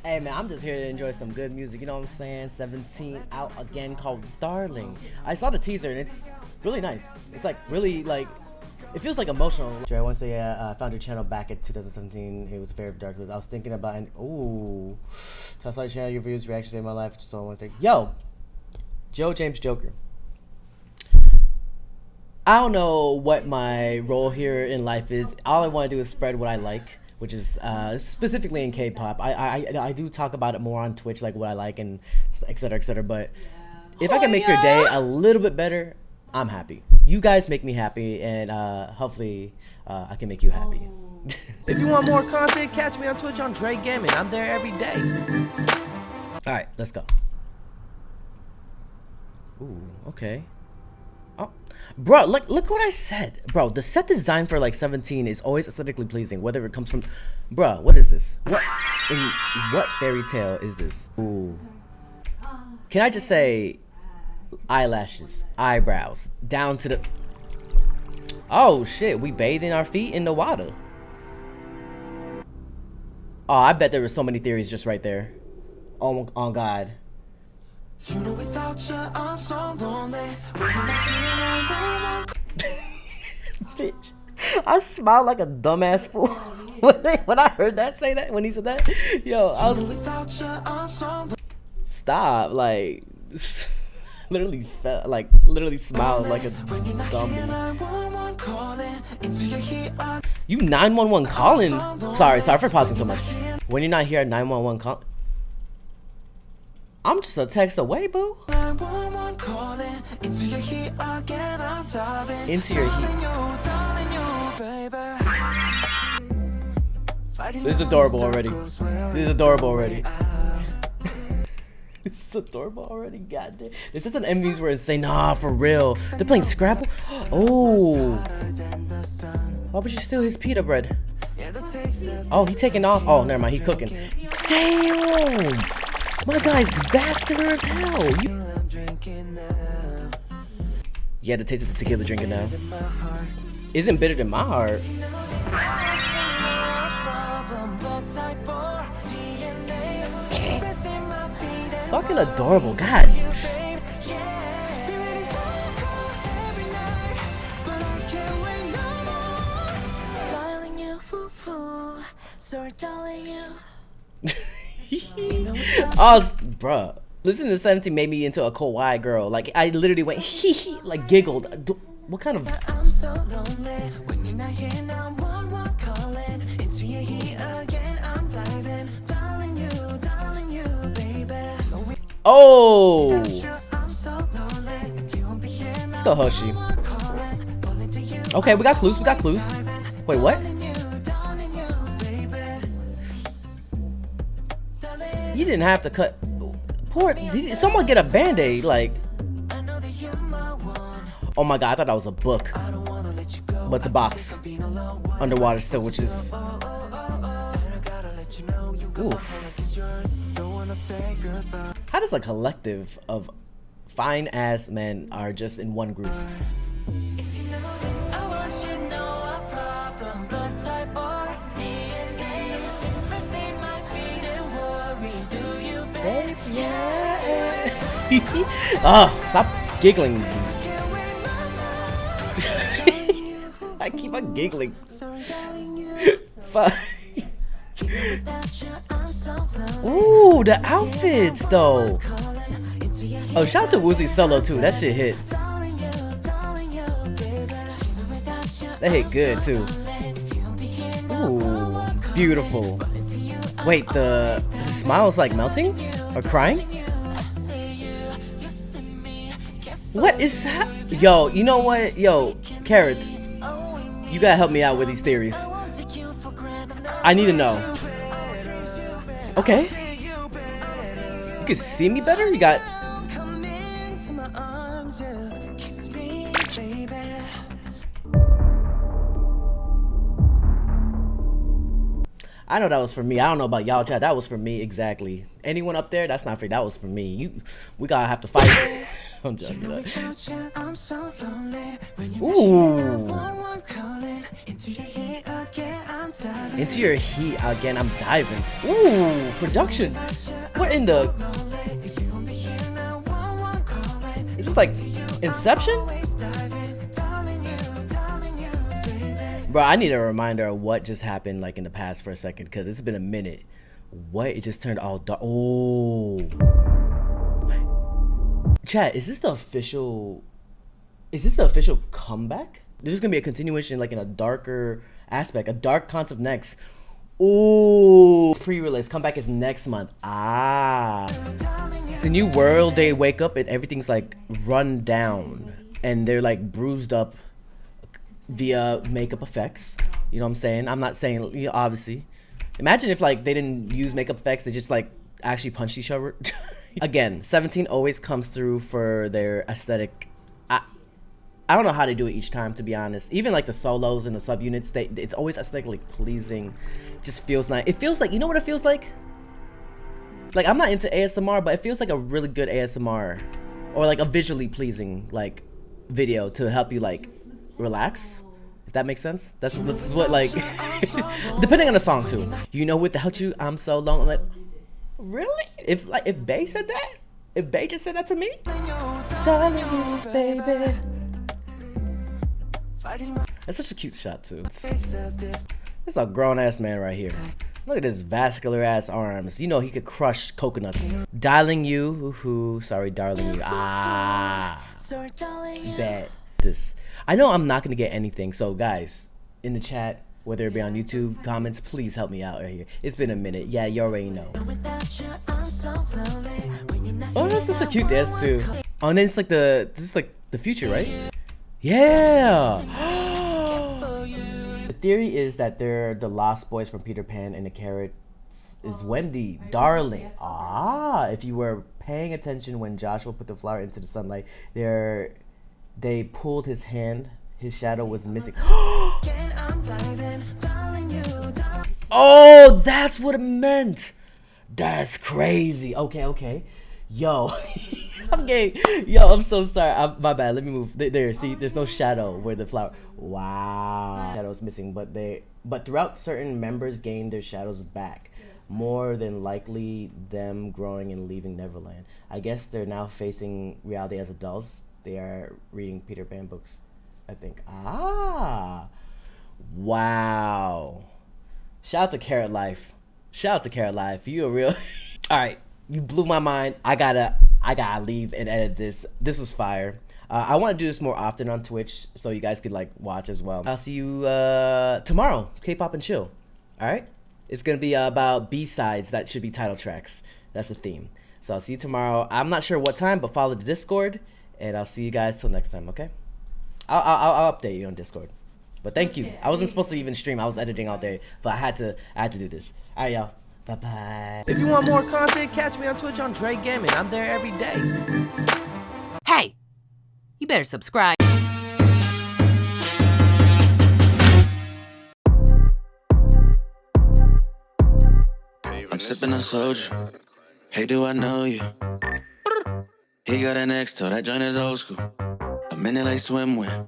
Hey man, I'm just here to enjoy some good music, you know what I'm saying? 17 out again called Darling. I saw the teaser and it's really nice. It's like really like, it feels like emotional. I want to say I found your channel back in 2017. It was very dark. I was thinking about, and ooh. So I saw your channel, your views, reactions saved my life. So I want to think, yo, Joe James Joker. I don't know what my role here in life is. All I want to do is spread what I like, which is specifically in K-pop. I do talk about it more on Twitch, like what I like and et cetera, but if I can make your day a little bit better, I'm happy. You guys make me happy, and hopefully I can make you happy. If you want more content, catch me on Twitch on Jrekml. I'm there every day. All right, let's go. Ooh, okay. Oh, bro, look what I said. Bro, the set design for like 17 is always aesthetically pleasing, whether it comes from, bro, what is this? What fairy tale is this? Ooh. Can I just say eyelashes, eyebrows, down to the, oh shit, we bathing our feet in the water. Oh, I bet there were so many theories just right there. Oh God. You know, without you, I'm so lonely. Bitch, I smiled like a dumbass fool when I heard that say that, when he said that. Yo, I was stop, like literally felt like smiled like a dummy. You 911 calling? Sorry for pausing so much. When you're not here at 911 call, I'm just a text away, boo. Into your heat. This is adorable already. This is adorable already. This is adorable already. Goddamn. This isn't MVs where it's saying, nah, for real. They're playing Scrabble. Oh. Why would you steal his pita bread? Oh, he taking off. Oh, never mind. He cooking. Damn. My guy's vascular as hell. You had to taste of the tequila drinking now. Isn't bitter than my heart. Fucking adorable, God. Oh, bruh. Listen to 17 made me into a kawaii girl. Like, I literally went hee hee, like giggled. What kind of... Oh! Let's go, Hoshi. Okay, we got clues, Wait, what? You didn't have to cut. Poor, did someone get a band-aid? Like, oh my god, I thought that was a book, but it's a box underwater still, which is ooh. How does a collective of fine ass men are just in one group? Oh, stop giggling. I keep on giggling. Fuck. Ooh, the outfits though. Oh, shout out to Woozy Solo too. That shit hit. That hit good too. Ooh, beautiful. Wait, the smile's like melting or crying? What is that? Yo, you know what? Yo, Carrots, you gotta help me out with these theories. I need to know. Okay. You can see me better? You got... I know that was for me. I don't know about y'all, chat. That was for me, exactly. Anyone up there? That's not for you. That was for me. We gotta have to fight. I'm joking. Ooh. Into your heat again. I'm diving. Ooh, production. What in the? Is this like Inception? Bro, I need a reminder of what just happened like in the past for a second because it's been a minute. What? It just turned all dark. Oh. Chat, is this the official? Is this the official comeback? There's gonna be a continuation like in a darker aspect, a dark concept next. Ooh, pre-release comeback is next month. Ah, it's a new world. They wake up and everything's like run down and they're like bruised up via makeup effects. You know what I'm saying? I'm not saying, you know, obviously. Imagine if like they didn't use makeup effects, they just like actually punched each other. Again, 17 always comes through for their aesthetic. I don't know how they do it each time, to be honest. Even like the solos and the subunits, it's always aesthetically pleasing. It just feels nice. It feels like, you know what it feels like? Like, I'm not into ASMR, but it feels like a really good ASMR. Or like a visually pleasing like video to help you like relax. If that makes sense. This is what like, depending on the song too. You know, without you, I'm so lonely. I'm like, really? If Bae said that? If Bae just said that to me? Darling you, baby. That's such a cute shot too. This is a grown-ass man right here. Look at his vascular ass arms. You know he could crush coconuts. Darling you, sorry, darling you. Ah, bet this. I know I'm not gonna get anything. So guys, in the chat, whether it be on YouTube comments, please help me out right here. It's been a minute. Yeah, you already know. Oh, that's such a cute dance too. Oh, and then it's like this is like the future, right? Yeah. The theory is that they're the lost boys from Peter Pan, and the carrot is Wendy, Darling. Ah, if you were paying attention when Joshua put the flower into the sunlight, they pulled his hand. His shadow was missing. Oh, that's what it meant. That's crazy. Okay. Yo, I'm so sorry. My bad. Let me move. There, see, there's no shadow where the flower. Wow, shadow's missing. But throughout, certain members gain their shadows back. More than likely, them growing and leaving Neverland. I guess they're now facing reality as adults. They are reading Peter Pan books, I think. Ah, wow. Shout out to Carrot Life. You a real. All right. You blew my mind. I gotta leave and edit this. This was fire. I want to do this more often on Twitch so you guys could like watch as well. I'll see you tomorrow. K-pop and chill. All right. It's gonna be about B-sides that should be title tracks. That's the theme. So I'll see you tomorrow. I'm not sure what time, but follow the Discord, and I'll see you guys till next time. Okay. I'll update you on Discord. But thank you. I wasn't supposed to even stream. I was editing all day, but I had to do this. All right, y'all. Bye-bye. If you want more content, catch me on Twitch on JREAMERS. I'm there every day. Hey, you better subscribe. I'm sipping on soju. Hey, do I know you? He got an ex, so that joint is old school. A minute like swimwear.